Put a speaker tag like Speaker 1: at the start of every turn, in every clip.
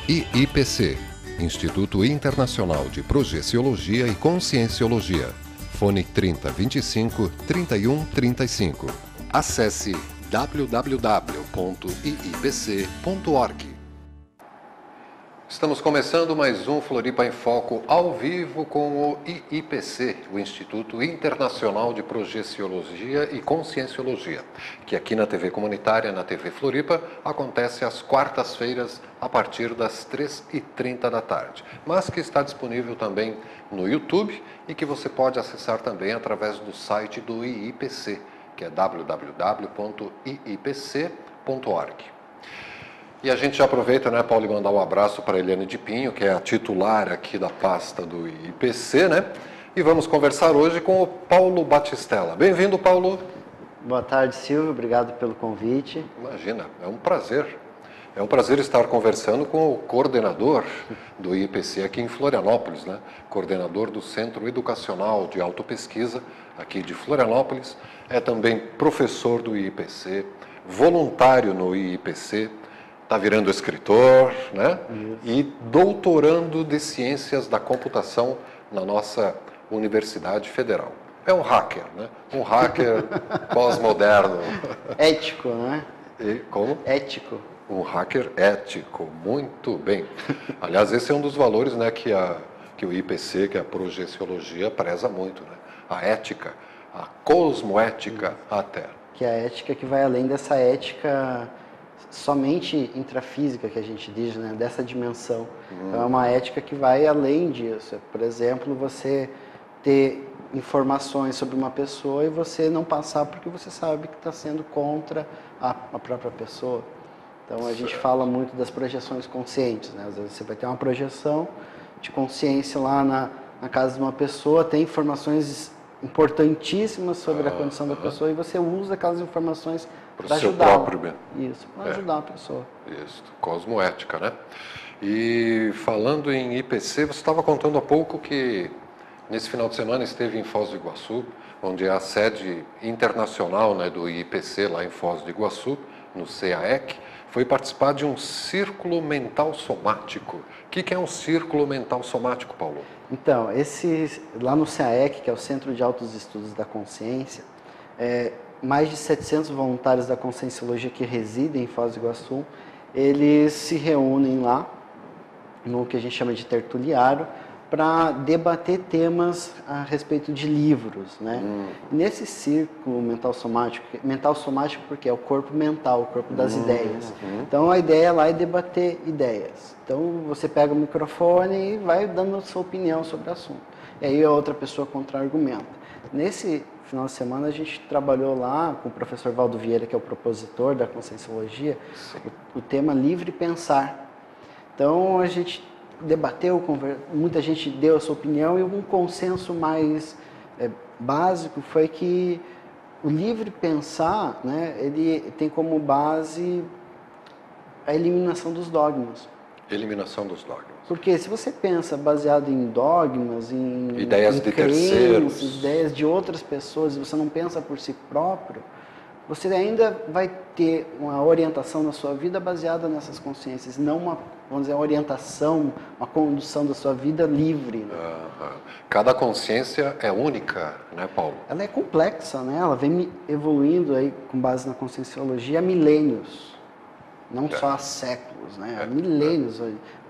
Speaker 1: IIPC, Instituto Internacional de Projeciologia e Conscienciologia. Fone 3025 3135. Acesse www.iipc.org. Estamos começando mais um Floripa em Foco ao vivo com o IIPC, o Instituto Internacional de Projeciologia e Conscienciologia, que aqui na TV Comunitária, na TV Floripa, acontece às quartas-feiras a partir das 3h30 da tarde, mas que está disponível também no YouTube e que você pode acessar também através do site do IIPC, que é www.iipc.org. E a gente já aproveita, né, Paulo, e mandar um abraço para a Eliane de Pinho, que é a titular aqui da pasta do IIPC, né? E vamos conversar hoje com o Paulo Batistella. Bem-vindo, Paulo.
Speaker 2: Boa tarde, Silvio. Obrigado pelo convite.
Speaker 1: Imagina, é um prazer. É um prazer estar conversando com o coordenador do IIPC aqui em Florianópolis, né? Coordenador do Centro Educacional de Autopesquisa aqui de Florianópolis. É também professor do IIPC, voluntário no IIPC, está virando escritor, né? Isso. E doutorando de Ciências da Computação na nossa Universidade Federal. É um hacker, né? Um hacker pós-moderno.
Speaker 2: Ético, né?
Speaker 1: E como?
Speaker 2: Ético.
Speaker 1: Um hacker ético, muito bem. Aliás, esse é um dos valores, né, que o IPC, que a projeciologia, preza muito, né? A ética, a cosmoética até.
Speaker 2: Que é a ética que vai além dessa ética somente intrafísica que a gente diz, né? Dessa dimensão. Então, é uma ética que vai além disso. Por exemplo, você ter informações sobre uma pessoa e você não passar porque você sabe que está sendo contra a própria pessoa. Então, a gente fala muito das projeções conscientes, né? Às vezes você vai ter uma projeção de consciência lá na casa de uma pessoa, tem informações importantíssimas sobre a condição da pessoa e você usa aquelas informações para ajudar.
Speaker 1: Próprio bem.
Speaker 2: Isso, para ajudar a pessoa.
Speaker 1: Isso, cosmoética, né? E falando em IPC, você estava contando há pouco que nesse final de semana esteve em Foz do Iguaçu, onde é a sede internacional, né, do IPC lá em Foz do Iguaçu, no CAEC, foi participar de um círculo mental somático. O que é um círculo mental somático, Paulo?
Speaker 2: Então, lá no CAEC, que é o Centro de Altos Estudos da Consciência, mais de 700 voluntários da Conscienciologia que residem em Foz do Iguaçu, eles se reúnem lá, no que a gente chama de tertuliário, para debater temas a respeito de livros, né? Nesse círculo mental somático porque é o corpo mental, o corpo das ideias. Então a ideia lá é debater ideias. Então você pega o microfone e vai dando a sua opinião sobre o assunto. E aí a outra pessoa contra-argumenta. Nesse final de semana a gente trabalhou lá com o professor Valdo Vieira, que é o propositor da Conscienciologia, o tema livre pensar. Então a gente debateu, muita gente deu a sua opinião e um consenso mais básico foi que o livre pensar, né, ele tem como base a eliminação dos dogmas.
Speaker 1: Eliminação dos dogmas.
Speaker 2: Porque se você pensa baseado em dogmas, em
Speaker 1: ideias de terceiros,
Speaker 2: ideias de outras pessoas, e você não pensa por si próprio, você ainda vai ter uma orientação na sua vida baseada nessas consciências, não uma, vamos dizer, uma orientação, uma condução da sua vida livre. Né?
Speaker 1: Cada consciência é única, né, Paulo?
Speaker 2: Ela é complexa, né? Ela vem evoluindo aí com base na conscienciologia há milênios, não só há séculos, né? Há milênios,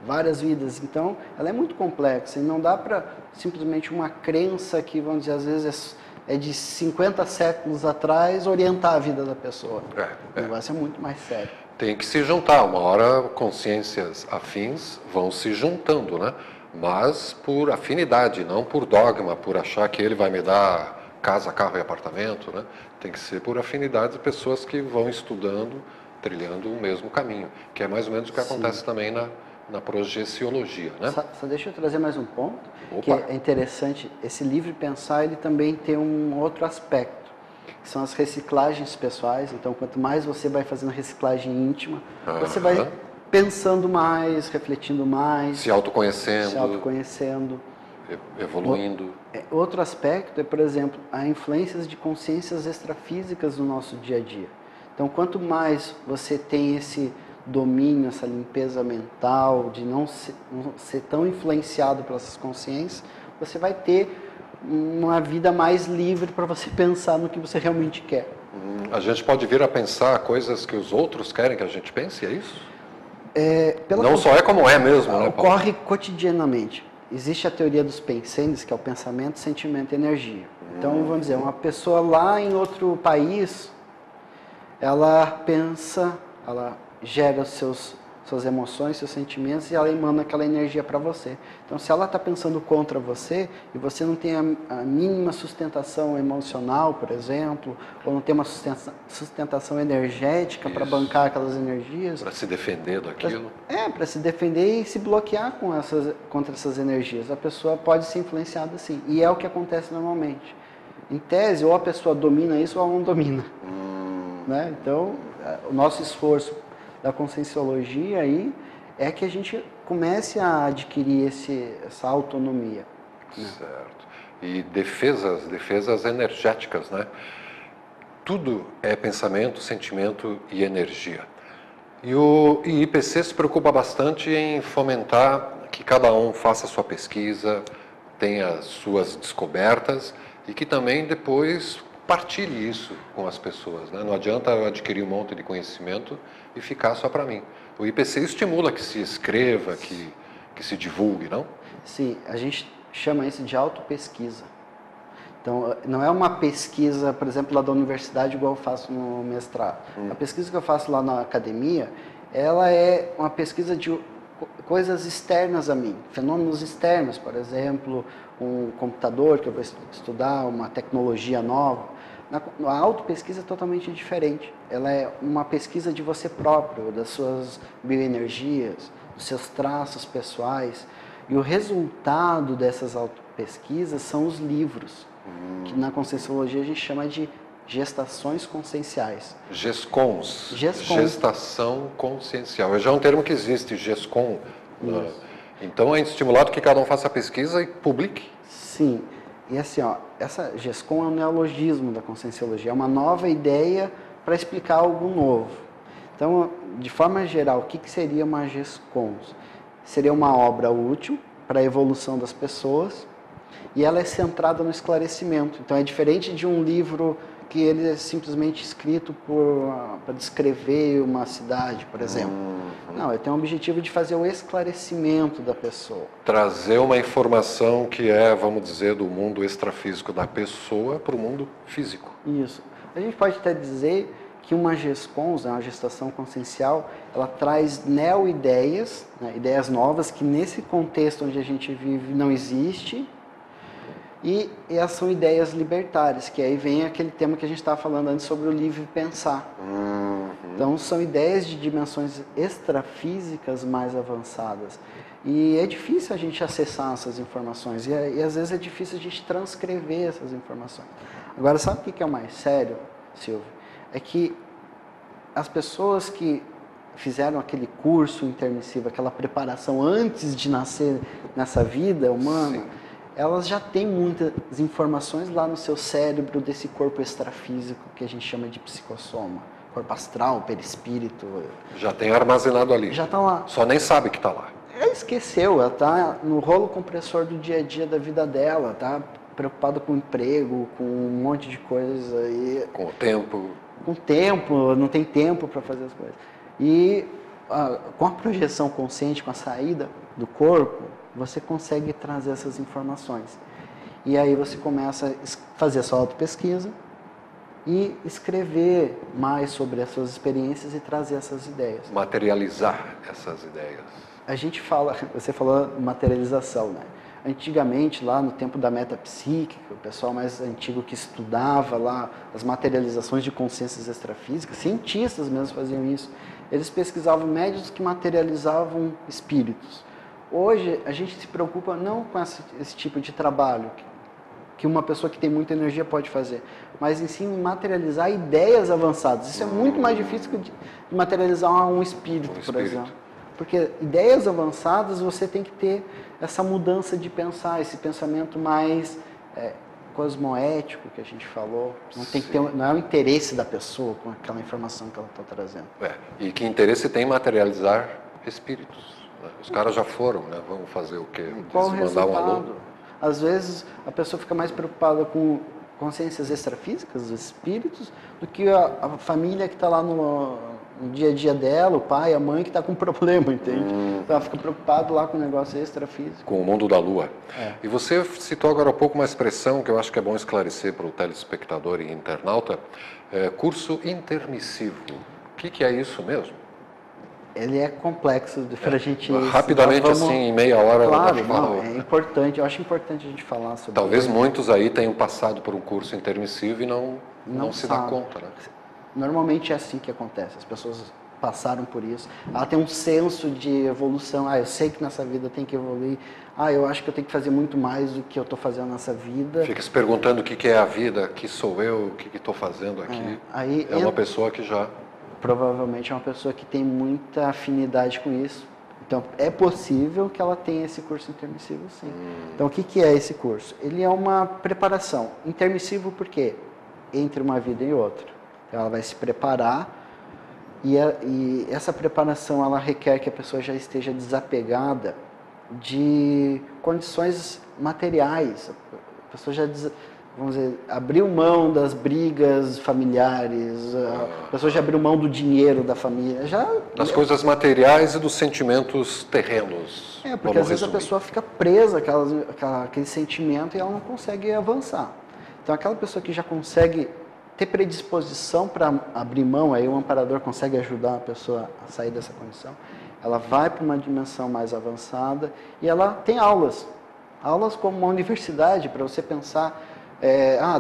Speaker 2: várias vidas. Então, ela é muito complexa e não dá para simplesmente uma crença que, vamos dizer, às vezes é de 50 séculos atrás, orientar a vida da pessoa. O negócio é muito mais sério.
Speaker 1: Tem que se juntar. Uma hora, consciências afins vão se juntando, né? Mas por afinidade, não por dogma, por achar que ele vai me dar casa, carro e apartamento, né? Tem que ser por afinidade de pessoas que vão estudando, trilhando o mesmo caminho, que é mais ou menos o que acontece também na projeciologia, né?
Speaker 2: Só deixa eu trazer mais um ponto, que é interessante. Esse livre pensar, ele também tem um outro aspecto, que são as reciclagens pessoais. Então, quanto mais você vai fazendo reciclagem íntima, você vai pensando mais, refletindo mais,
Speaker 1: se autoconhecendo, evoluindo.
Speaker 2: Outro aspecto é, por exemplo, a influência de consciências extrafísicas no nosso dia a dia. Então, quanto mais você tem esse domínio, essa limpeza mental, de não ser tão influenciado pelas consciências, você vai ter uma vida mais livre para você pensar no que você realmente quer.
Speaker 1: A gente pode vir a pensar coisas que os outros querem que a gente pense, é isso? Não só é como é mesmo, né, Paulo?
Speaker 2: Ocorre cotidianamente. Existe a teoria dos pensênios, que é o pensamento, sentimento e energia. Então, vamos dizer, uma pessoa lá em outro país, ela pensa, ela gera suas emoções, seus sentimentos, e ela emana aquela energia para você. Então, se ela está pensando contra você, e você não tem a mínima sustentação emocional, por exemplo, ou não tem uma sustentação energética para bancar aquelas energias...
Speaker 1: Para se defender daquilo.
Speaker 2: Para se defender e se bloquear contra essas energias. A pessoa pode ser influenciada assim, e é o que acontece normalmente. Em tese, ou a pessoa domina isso, ou ela não domina. Né? Então, o nosso esforço da conscienciologia aí é que a gente comece a adquirir essa autonomia. Né?
Speaker 1: Certo. E defesas energéticas, né? Tudo é pensamento, sentimento e energia. E o IPC se preocupa bastante em fomentar que cada um faça a sua pesquisa, tenha as suas descobertas e que também depois partilhe isso com as pessoas, né? Não adianta eu adquirir um monte de conhecimento e ficar só para mim. O IPC estimula que se escreva, que se divulgue, não?
Speaker 2: Sim, a gente chama isso de autopesquisa. Então, não é uma pesquisa, por exemplo, lá da universidade, igual eu faço no mestrado. A pesquisa que eu faço lá na academia, ela é uma pesquisa de coisas externas a mim, fenômenos externos, por exemplo, um computador que eu vou estudar, uma tecnologia nova. A autopesquisa é totalmente diferente. Ela é uma pesquisa de você próprio, das suas bioenergias, dos seus traços pessoais. E o resultado dessas autopesquisas são os livros, que na Conscienciologia a gente chama de gestações conscienciais.
Speaker 1: GESCONs. Gestação consciencial. Já é um termo que existe, GESCON. Então é estimulado que cada um faça a pesquisa e publique?
Speaker 2: Sim. E assim, essa GESCON é um neologismo da Conscienciologia, é uma nova ideia para explicar algo novo. Então, de forma geral, o que seria uma GESCON? Seria uma obra útil para a evolução das pessoas e ela é centrada no esclarecimento. Então, é diferente de um livro que ele é simplesmente escrito para descrever uma cidade, por exemplo. Não, ele tem o objetivo de fazer o esclarecimento da pessoa.
Speaker 1: Trazer uma informação que é, vamos dizer, do mundo extrafísico da pessoa para o mundo físico.
Speaker 2: Isso. A gente pode até dizer que uma GESCONS, uma gestação consciencial, ela traz neo-ideias, né, ideias novas que nesse contexto onde a gente vive não existe. E essas são ideias libertárias, que aí vem aquele tema que a gente estava falando antes sobre o livre pensar. Então, são ideias de dimensões extrafísicas mais avançadas. E é difícil a gente acessar essas informações, e às vezes é difícil a gente transcrever essas informações. Agora, sabe o que é o mais sério, Silvio? É que as pessoas que fizeram aquele curso intermissivo, aquela preparação antes de nascer nessa vida humana, sim, elas já têm muitas informações lá no seu cérebro desse corpo extrafísico que a gente chama de psicossoma. Corpo astral, perispírito.
Speaker 1: Já tem armazenado ali.
Speaker 2: Já está lá.
Speaker 1: Só nem sabe que está lá.
Speaker 2: Ela esqueceu, ela está no rolo compressor do dia a dia da vida dela, está preocupada com o emprego, com um monte de coisa.
Speaker 1: Com o tempo.
Speaker 2: Com o tempo, não tem tempo para fazer as coisas. E com a projeção consciente, com a saída do corpo, você consegue trazer essas informações. E aí você começa a fazer a sua autopesquisa e escrever mais sobre as suas experiências e trazer essas ideias.
Speaker 1: Materializar essas ideias.
Speaker 2: A gente fala, você falou materialização, né? Antigamente, lá no tempo da metapsíquica, o pessoal mais antigo que estudava lá as materializações de consciências extrafísicas, cientistas mesmo faziam isso, eles pesquisavam médiuns que materializavam espíritos. Hoje, a gente se preocupa não com esse tipo de trabalho que uma pessoa que tem muita energia pode fazer, mas em si materializar ideias avançadas. Isso é muito mais difícil de materializar um espírito, por exemplo. Porque ideias avançadas, você tem que ter essa mudança de pensar, esse pensamento mais cosmoético que a gente falou. Não, tem que ter, não é o interesse da pessoa com aquela informação que ela está trazendo.
Speaker 1: E que interesse tem em materializar espíritos? Né? Os caras já foram, né? Vamos fazer o quê?
Speaker 2: Qual o
Speaker 1: Mandar um alô?
Speaker 2: resultado? Às vezes a pessoa fica mais preocupada com consciências extrafísicas, os espíritos, do que a família que está lá no dia a dia dela, o pai, a mãe que está com problema, entende? Então ela fica preocupada lá com o negócio extrafísico.
Speaker 1: Com o mundo da Lua. E você citou agora há pouco uma expressão que eu acho que é bom esclarecer para o telespectador e internauta, curso intermissivo. O que é isso mesmo?
Speaker 2: Ele é complexo para a gente...
Speaker 1: Rapidamente, assim, em meia hora...
Speaker 2: Claro, não, é importante, eu acho importante a gente falar sobre
Speaker 1: Talvez
Speaker 2: isso.
Speaker 1: muitos aí tenham passado por um curso intermissivo e não se dá conta, né?
Speaker 2: Normalmente é assim que acontece, as pessoas passaram por isso. Ela tem um senso de evolução, eu sei que nessa vida tem que evoluir, eu acho que eu tenho que fazer muito mais do que eu estou fazendo nessa vida.
Speaker 1: Fica se perguntando o que é a vida, que sou eu, o que estou fazendo aqui. É uma pessoa que já...
Speaker 2: Provavelmente é uma pessoa que tem muita afinidade com isso. Então, é possível que ela tenha esse curso intermissivo, sim. Então, o que é esse curso? Ele é uma preparação. Intermissivo por quê? Entre uma vida e outra. Então, ela vai se preparar e essa preparação ela requer que a pessoa já esteja desapegada de condições materiais. A pessoa já... vamos dizer, abriu mão das brigas familiares, a pessoa já abriu mão do dinheiro da família,
Speaker 1: das coisas materiais e dos sentimentos terrenos.
Speaker 2: Porque às vezes a pessoa fica presa àquele sentimento e ela não consegue avançar. Então aquela pessoa que já consegue ter predisposição para abrir mão, aí o amparador consegue ajudar a pessoa a sair dessa condição, ela vai para uma dimensão mais avançada e ela tem aulas como uma universidade para você pensar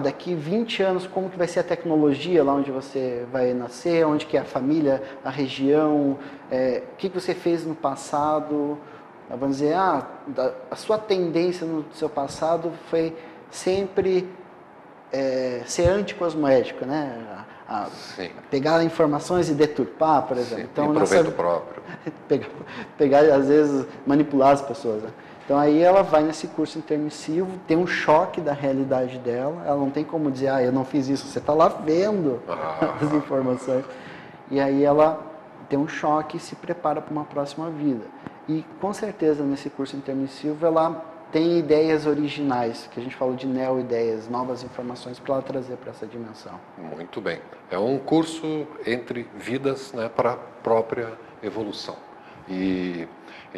Speaker 2: daqui 20 anos, como que vai ser a tecnologia lá onde você vai nascer, onde que é a família, a região, o que você fez no passado. Vamos dizer, a sua tendência no seu passado foi sempre ser anticosmoético, né? Pegar informações e deturpar, por exemplo.
Speaker 1: Então, e proveito próprio.
Speaker 2: pegar, às vezes, manipular as pessoas, né? Então aí ela vai nesse curso intermissivo, tem um choque da realidade dela, ela não tem como dizer, eu não fiz isso, você está lá vendo as informações. E aí ela tem um choque e se prepara para uma próxima vida. E com certeza nesse curso intermissivo ela tem ideias originais, que a gente falou de neo-ideias, novas informações para ela trazer para essa dimensão.
Speaker 1: Muito bem. É um curso entre vidas, né, para a própria evolução. E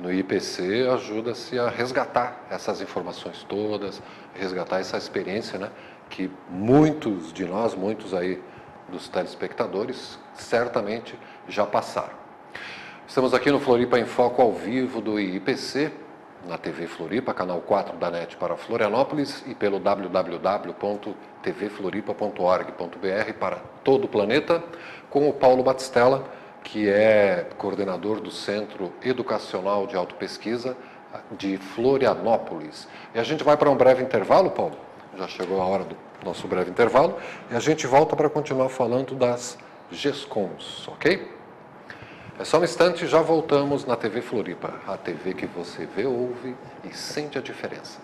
Speaker 1: no IPC ajuda-se a resgatar essas informações todas, resgatar essa experiência, né, que muitos de nós, muitos aí dos telespectadores, certamente já passaram. Estamos aqui no Floripa em Foco ao vivo do IPC, na TV Floripa, canal 4 da NET para Florianópolis e pelo www.tvfloripa.org.br para todo o planeta, com o Paulo Batistella, que é coordenador do Centro Educacional de Autopesquisa de Florianópolis. E a gente vai para um breve intervalo, Paulo? Já chegou a hora do nosso breve intervalo. E a gente volta para continuar falando das GESCOMs, ok? É só um instante, já voltamos na TV Floripa. A TV que você vê, ouve e sente a diferença.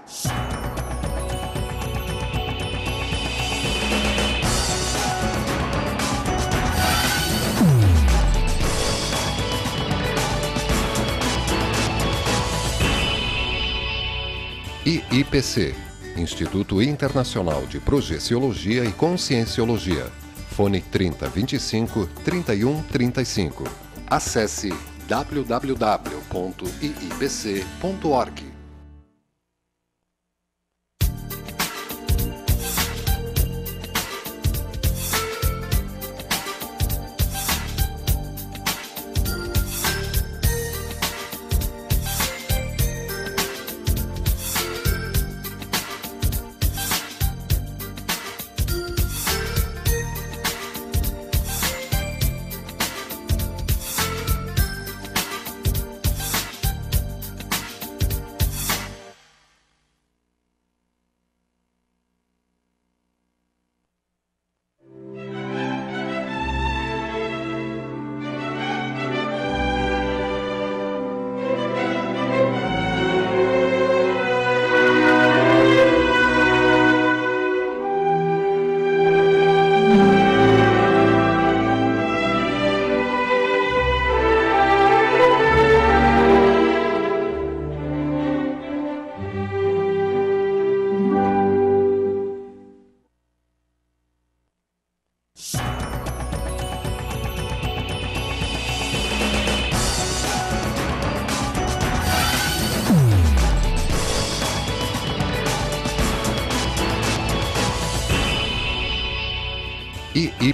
Speaker 1: IIPC, Instituto Internacional de Projeciologia e Conscienciologia. Fone 3025-3135. Acesse www.iipc.org.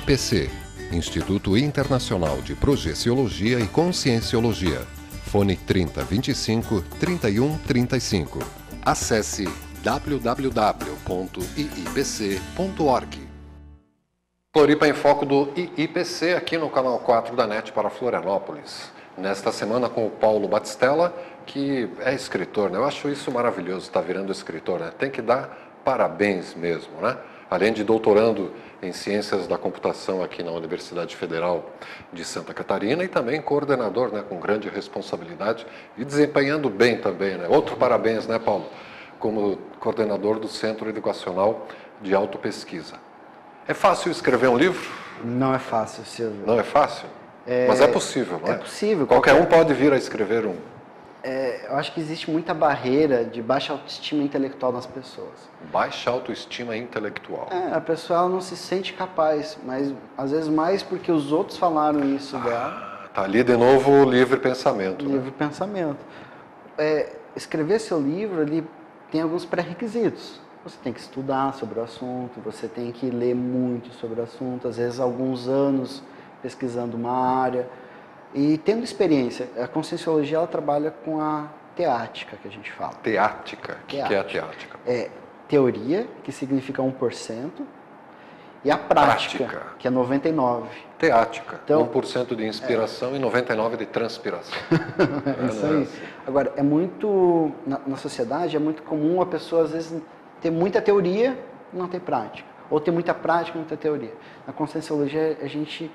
Speaker 1: IIPC, Instituto Internacional de Projeciologia e Conscienciologia. Fone 3025 3135. Acesse www.iipc.org. Floripa em Foco do IIPC, aqui no canal 4 da NET para Florianópolis. Nesta semana com o Paulo Batistella, que é escritor, né? Eu acho isso maravilhoso, estar virando escritor, né? Tem que dar parabéns mesmo, né? Além de doutorando em Ciências da Computação aqui na Universidade Federal de Santa Catarina e também coordenador, né? Com grande responsabilidade e desempenhando bem também, né? Outro parabéns, né, Paulo? Como coordenador do Centro Educacional de Autopesquisa. É fácil escrever um livro?
Speaker 2: Não é fácil, Silvio.
Speaker 1: Não é fácil? Mas é possível, não é?
Speaker 2: É possível.
Speaker 1: Qualquer um pode vir a escrever um.
Speaker 2: Eu acho que existe muita barreira de baixa autoestima intelectual nas pessoas.
Speaker 1: Baixa autoestima intelectual.
Speaker 2: A pessoa não se sente capaz, mas às vezes mais porque os outros falaram isso dela.
Speaker 1: Tá ali de novo o livre pensamento.
Speaker 2: Livre pensamento. Escrever seu livro, ele tem alguns pré-requisitos. Você tem que estudar sobre o assunto, você tem que ler muito sobre o assunto, às vezes alguns anos pesquisando uma área. E tendo experiência, a Conscienciologia ela trabalha com a teática, que a gente fala.
Speaker 1: Teática? O que é a teática?
Speaker 2: É teoria, que significa 1%, e a prática, que é 99%.
Speaker 1: Teática,
Speaker 2: então,
Speaker 1: 1% de inspiração e 99% de transpiração.
Speaker 2: É isso aí. Agora, é muito, na sociedade, é muito comum a pessoa, às vezes, ter muita teoria e não ter prática. Ou ter muita prática e não ter teoria. Na Conscienciologia, a gente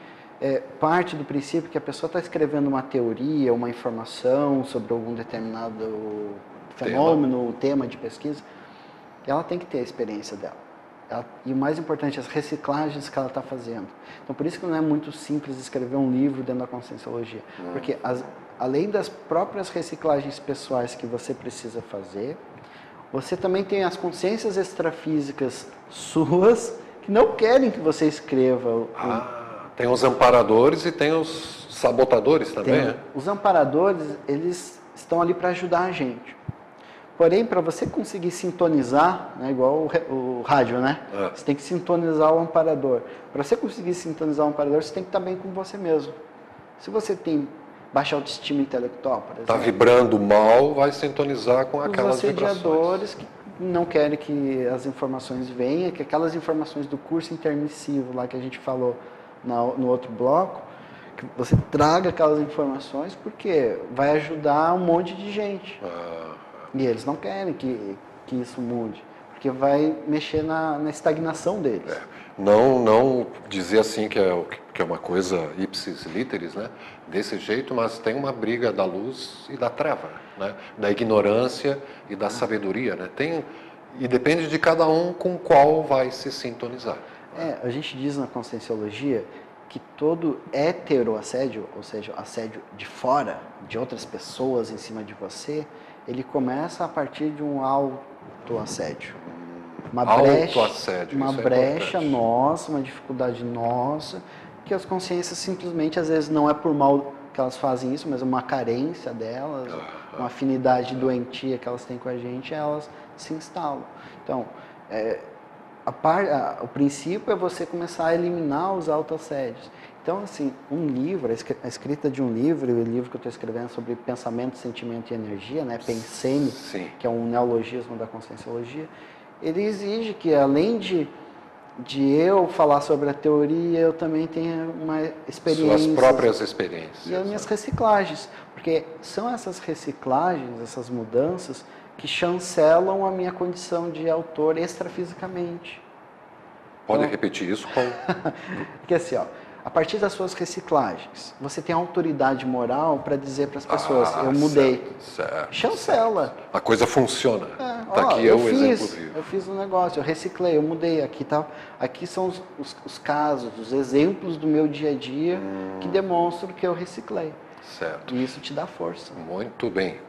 Speaker 2: parte do princípio que a pessoa está escrevendo uma teoria, uma informação sobre algum determinado fenômeno, tema de pesquisa, ela tem que ter a experiência dela. E o mais importante, as reciclagens que ela está fazendo. Então, por isso que não é muito simples escrever um livro dentro da Conscienciologia. Porque, além das próprias reciclagens pessoais que você precisa fazer, você também tem as consciências extrafísicas suas que não querem que você escreva.
Speaker 1: Tem os amparadores e tem os sabotadores também, né?
Speaker 2: Os amparadores, eles estão ali para ajudar a gente. Porém, para você conseguir sintonizar, né, igual o rádio, né? Você tem que sintonizar o amparador. Para você conseguir sintonizar o amparador, você tem que estar bem com você mesmo. Se você tem baixa autoestima intelectual, por exemplo.
Speaker 1: Está vibrando mal, vai sintonizar com aquelas vibrações.
Speaker 2: Os assediadores que não querem que as informações venham, que aquelas informações do curso intermissivo lá que a gente falou no outro bloco, que você traga aquelas informações, porque vai ajudar um monte de gente. E eles não querem que isso mude, porque vai mexer na estagnação deles.
Speaker 1: Não dizer assim que é uma coisa ipsis literis, né? Desse jeito, mas tem uma briga da luz e da treva, né? Da ignorância e da sabedoria, né? E depende de cada um com qual vai se sintonizar.
Speaker 2: A gente diz na Conscienciologia que todo heteroassédio, ou seja, assédio de fora, de outras pessoas em cima de você, ele começa a partir de um autoassédio. Uma brecha nossa, uma dificuldade nossa, que as consciências simplesmente, às vezes, não é por mal que elas fazem isso, mas uma carência delas, uma afinidade doentia que elas têm com a gente, elas se instalam. Então, o princípio é você começar a eliminar os autoassédios. Então, assim, um livro, a escrita de um livro, o livro que eu estou escrevendo sobre pensamento, sentimento e energia, né, Pensene, que é um neologismo da Conscienciologia, ele exige que, além de eu falar sobre a teoria, eu também tenha uma experiência.
Speaker 1: Suas próprias experiências.
Speaker 2: E as minhas reciclagens. Porque são essas reciclagens, essas mudanças, que chancelam a minha condição de autor extrafisicamente.
Speaker 1: Pode repetir isso, Paulo?
Speaker 2: Porque assim, a partir das suas reciclagens, você tem autoridade moral para dizer para as pessoas, eu mudei.
Speaker 1: Certo,
Speaker 2: chancela.
Speaker 1: Certo. A coisa funciona. Aqui é o exemplo vivo.
Speaker 2: Eu fiz um negócio, eu reciclei, eu mudei. Aqui são os casos, os exemplos do meu dia a dia que demonstram que eu reciclei.
Speaker 1: Certo.
Speaker 2: E isso te dá força.
Speaker 1: Muito bem.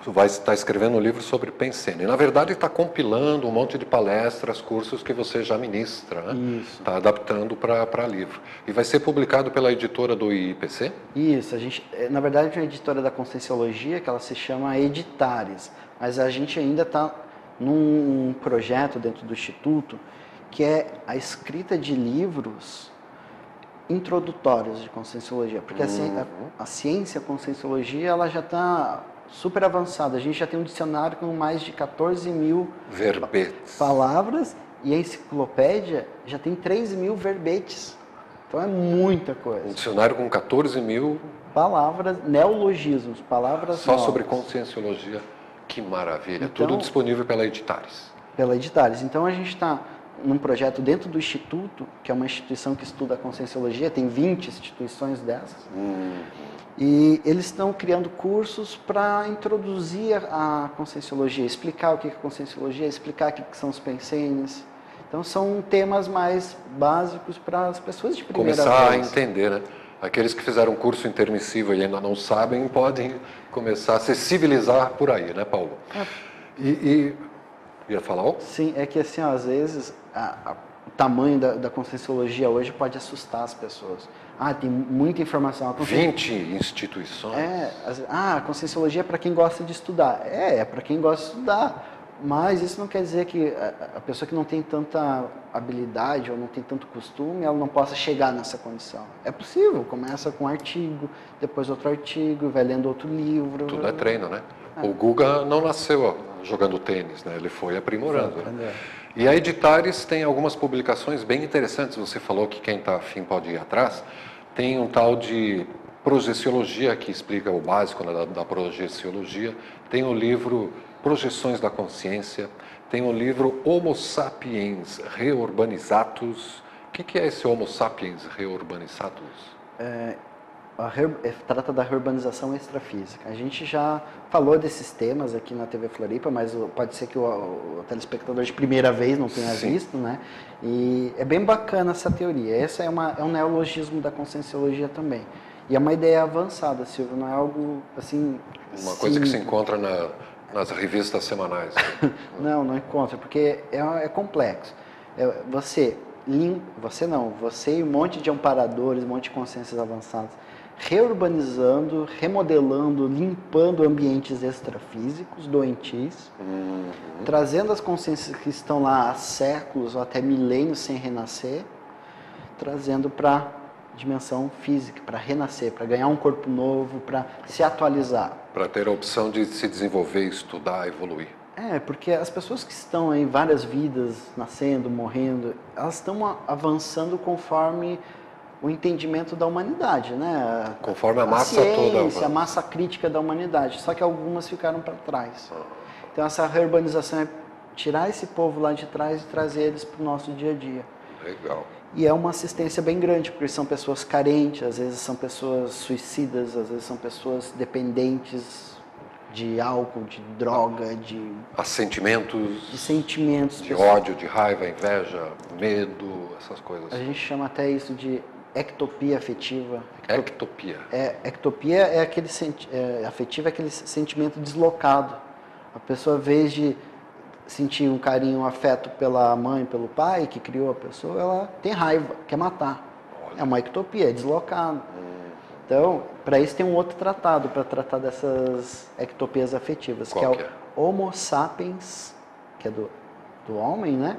Speaker 1: Vai estar escrevendo um livro sobre Pensene. Na verdade, está compilando um monte de palestras, cursos que você já ministra, né?
Speaker 2: Isso.
Speaker 1: Está adaptando para livro. E vai ser publicado pela editora do IIPC?
Speaker 2: Isso. Na verdade, é uma editora da Conscienciologia, que ela se chama Editares. Mas a gente ainda está num projeto dentro do Instituto, que é a escrita de livros introdutórios de conscienciologia, porque a ciência, a conscienciologia, ela já está super avançada. A gente já tem um dicionário com mais de 14 mil
Speaker 1: verbetes,
Speaker 2: palavras, e a enciclopédia já tem 3 mil verbetes. Então é muita coisa.
Speaker 1: Um dicionário com 14 mil
Speaker 2: palavras, neologismos, palavras
Speaker 1: só
Speaker 2: novas.
Speaker 1: sobre conscienciologia. Que maravilha.
Speaker 2: Então,
Speaker 1: tudo disponível pela Editares.
Speaker 2: Pela Editares. Então a gente está num projeto dentro do Instituto, que é uma instituição que estuda a conscienciologia, tem 20 instituições dessas. E eles estão criando cursos para introduzir a conscienciologia, explicar o que é conscienciologia, explicar o que são os pensenes. Então são temas mais básicos para as pessoas de primeira vez.
Speaker 1: Começar a entender, né? Aqueles que fizeram um curso intermissivo e ainda não sabem, podem começar a se civilizar por aí, né, Paulo? Ia falar algo?
Speaker 2: Sim, é que assim, ó, às vezes o tamanho da conscienciologia hoje pode assustar as pessoas. Tem muita informação.
Speaker 1: 20 instituições.
Speaker 2: A conscienciologia é para quem gosta de estudar. É para quem gosta de estudar. Mas isso não quer dizer que a pessoa que não tem tanta habilidade ou não tem tanto costume, ela não possa chegar nessa condição. É possível, começa com um artigo, depois outro artigo, vai lendo outro livro.
Speaker 1: Tudo é treino, né? O Guga não nasceu jogando tênis, né? Ele foi aprimorando. Né? E a Editares tem algumas publicações bem interessantes. Você falou que quem está afim pode ir atrás. Tem um tal de Projeciologia, que explica o básico da projeciologia. Tem o livro Projeções da Consciência, tem o livro Homo Sapiens Reurbanizatus. O que é esse Homo Sapiens Reurbanizatus?
Speaker 2: Trata da reurbanização extrafísica. A gente já falou desses temas aqui na TV Floripa, mas pode ser que o telespectador de primeira vez não tenha visto, né? E é bem bacana essa teoria. Essa é um neologismo da conscienciologia também. E é uma ideia avançada, Silvio, não é algo assim...
Speaker 1: Uma coisa que se encontra nas revistas semanais.
Speaker 2: Não encontra, porque é complexo. Você e um monte de amparadores, um monte de consciências avançadas, reurbanizando, remodelando, limpando ambientes extrafísicos, doentios, trazendo as consciências que estão lá há séculos ou até milênios sem renascer, trazendo para dimensão física, para renascer, para ganhar um corpo novo, para se atualizar.
Speaker 1: Para ter a opção de se desenvolver, estudar, evoluir.
Speaker 2: Porque as pessoas que estão em várias vidas, nascendo, morrendo, elas estão avançando conforme o entendimento da humanidade, né?
Speaker 1: Conforme a massa
Speaker 2: toda. A massa crítica da humanidade, só que algumas ficaram para trás. Então essa reurbanização é tirar esse povo lá de trás e trazer eles para o nosso dia a dia.
Speaker 1: Legal.
Speaker 2: E é uma assistência bem grande, porque são pessoas carentes, às vezes são pessoas suicidas, às vezes são pessoas dependentes de álcool, de droga, de sentimentos,
Speaker 1: de ódio, de raiva, inveja, medo, essas coisas.
Speaker 2: A gente chama até isso de ectopia afetiva.
Speaker 1: Ectopia.
Speaker 2: Ectopia é aquele afetivo, é aquele sentimento deslocado. A pessoa, ao invés de sentir um carinho, um afeto pela mãe, pelo pai que criou a pessoa, ela tem raiva, quer matar. Olha. É uma ectopia, é deslocado. Então, para isso tem um outro tratado, para tratar dessas ectopias afetivas,
Speaker 1: Qual
Speaker 2: que é o Homo Sapiens, que é do homem, né?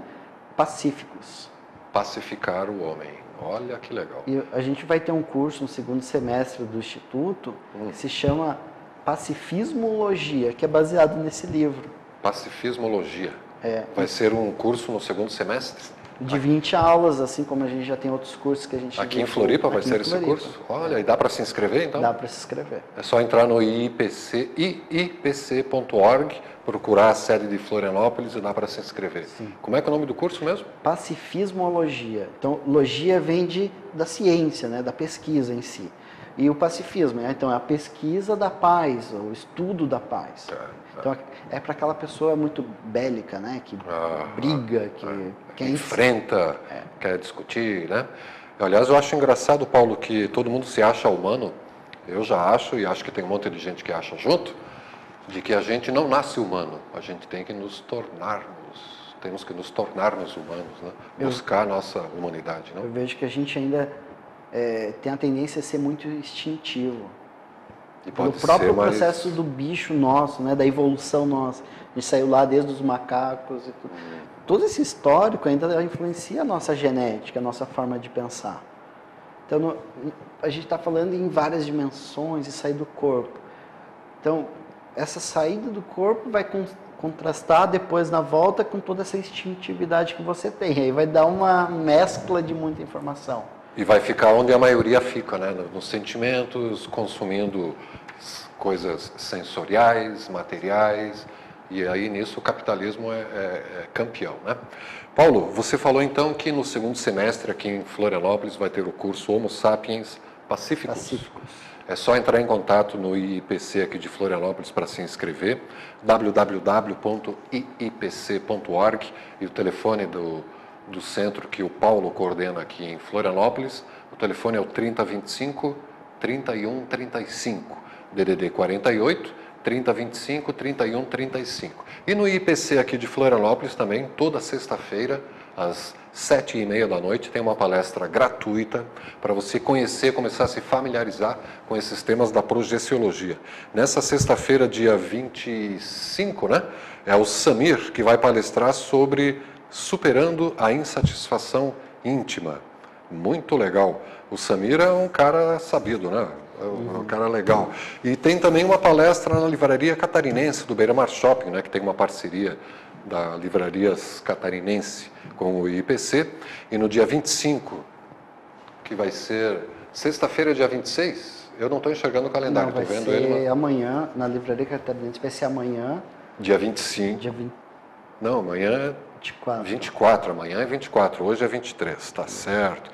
Speaker 2: Pacíficos.
Speaker 1: Pacificar o homem. Olha que legal.
Speaker 2: E a gente vai ter um curso no segundo semestre do Instituto que se chama Pacifismologia, que é baseado nesse livro.
Speaker 1: Pacifismologia. Vai ser um curso no segundo semestre?
Speaker 2: De 20 aulas, assim como a gente já tem outros cursos que a gente...
Speaker 1: Aqui em Floripa vai ser esse curso? Olha, e dá para se inscrever então?
Speaker 2: Dá para se inscrever.
Speaker 1: É só entrar no iipc.org, procurar a sede de Florianópolis e dá para se inscrever.
Speaker 2: Sim.
Speaker 1: Como é que é o nome do curso mesmo?
Speaker 2: Pacifismologia. Então, logia vem da ciência, né, da pesquisa em si. E o pacifismo, então, é a pesquisa da paz, o estudo da paz. Então, é para aquela pessoa muito bélica, né, que briga, que
Speaker 1: enfrenta, quer discutir, né? Aliás, eu acho engraçado, Paulo, que todo mundo se acha humano. Eu já acho, e acho que tem um monte de gente que acha junto, de que a gente não nasce humano. A gente tem que temos que nos tornarmos humanos, né? Buscar a nossa humanidade, não?
Speaker 2: Eu vejo que a gente ainda tem a tendência a ser muito instintivo.
Speaker 1: E pode
Speaker 2: pelo próprio
Speaker 1: ser,
Speaker 2: processo do bicho nosso, né, da evolução nossa. A gente saiu lá desde os macacos e tudo. Todo esse histórico ainda influencia a nossa genética, a nossa forma de pensar. Então, a gente está falando em várias dimensões e sair do corpo. Então, essa saída do corpo vai contrastar depois na volta com toda essa instintividade que você tem. Aí vai dar uma mescla de muita informação.
Speaker 1: E vai ficar onde a maioria fica, né? Nos sentimentos, consumindo coisas sensoriais, materiais, e aí nisso o capitalismo é campeão, né? Paulo, você falou então que no segundo semestre aqui em Florianópolis vai ter o curso Homo Sapiens Pacíficos. É só entrar em contato no IIPC aqui de Florianópolis para se inscrever, www.iipc.org, e o telefone do centro que o Paulo coordena aqui em Florianópolis, o telefone é o 3025 3135, DDD 48 3025 3135. E no IPC aqui de Florianópolis também, toda sexta-feira, às 7h30 da noite, tem uma palestra gratuita para você conhecer, começar a se familiarizar com esses temas da projeciologia. Nessa sexta-feira, dia 25, né, é o Samir que vai palestrar sobre superando a insatisfação íntima. Muito legal. O Samir é um cara sabido, né? É um cara legal. E tem também uma palestra na Livraria Catarinense do Beira Mar Shopping, né, que tem uma parceria da Livrarias Catarinense com o IPC. E no dia 25, que vai ser sexta-feira, dia 26, eu não estou enxergando o calendário, estou vendo ele.
Speaker 2: Vai ser amanhã, na Livraria Catarinense, vai ser amanhã.
Speaker 1: Dia 25.
Speaker 2: Dia 20...
Speaker 1: Não, amanhã é 24, amanhã é 24, hoje é 23, tá certo.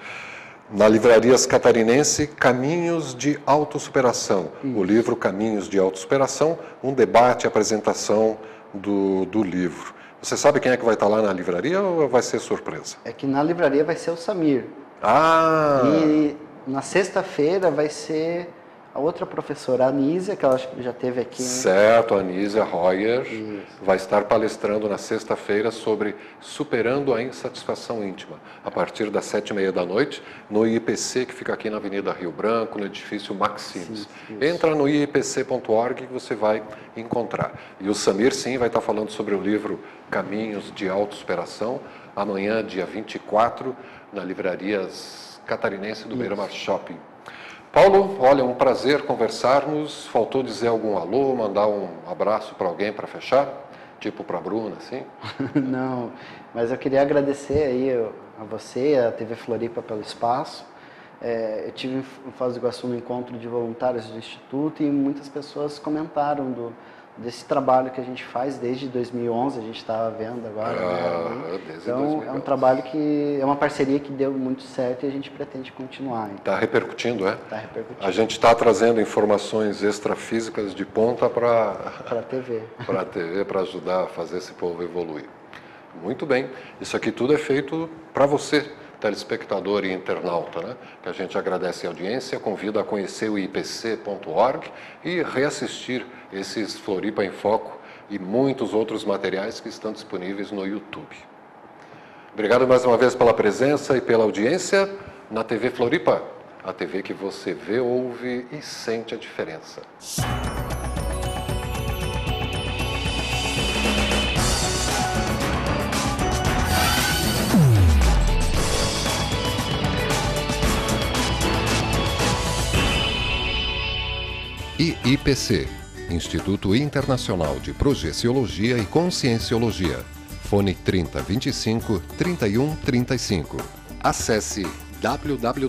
Speaker 1: Na Livrarias Catarinense, Caminhos de Autossuperação. Isso. O livro Caminhos de Autossuperação, um debate e apresentação do livro. Você sabe quem é que vai estar lá na livraria ou vai ser surpresa?
Speaker 2: É que na livraria vai ser o Samir.
Speaker 1: Ah!
Speaker 2: E na sexta-feira vai ser a outra professora, a Anísia, que ela acho que já esteve aqui.
Speaker 1: Certo, a Anísia Royer.
Speaker 2: Isso.
Speaker 1: Vai estar palestrando na sexta-feira sobre superando a insatisfação íntima, a partir das 7h30 da noite, no IPC, que fica aqui na Avenida Rio Branco, no edifício Maxims. Entra no iipc.org que você vai encontrar. E o Samir, sim, vai estar falando sobre o livro Caminhos de Autossuperação, amanhã, dia 24, na Livrarias Catarinense do Beira Mar Shopping. Paulo, olha, um prazer conversarmos. Faltou dizer algum alô, mandar um abraço para alguém para fechar? Tipo para a Bruna, assim?
Speaker 2: Não, mas eu queria agradecer aí a você, a TV Floripa, pelo espaço. Eu tive em Foz do Iguaçu um encontro de voluntários do Instituto e muitas pessoas comentaram desse trabalho que a gente faz desde 2011, a gente estava vendo agora. Então, 2011. É um trabalho que é uma parceria que deu muito certo e a gente pretende continuar.
Speaker 1: Está repercutindo, é?
Speaker 2: Está repercutindo.
Speaker 1: A gente está trazendo informações extrafísicas de ponta para
Speaker 2: a TV.
Speaker 1: Para a TV, para ajudar a fazer esse povo evoluir. Muito bem. Isso aqui tudo é feito para você, telespectador e internauta, né? Que a gente agradece a audiência, convida a conhecer o ipc.org e reassistir esses Floripa em Foco e muitos outros materiais que estão disponíveis no YouTube. Obrigado mais uma vez pela presença e pela audiência na TV Floripa, a TV que você vê, ouve e sente a diferença. IIPC, Instituto Internacional de Projeciologia e Conscienciologia. Fone 3025 3135. Acesse www.iipc.org.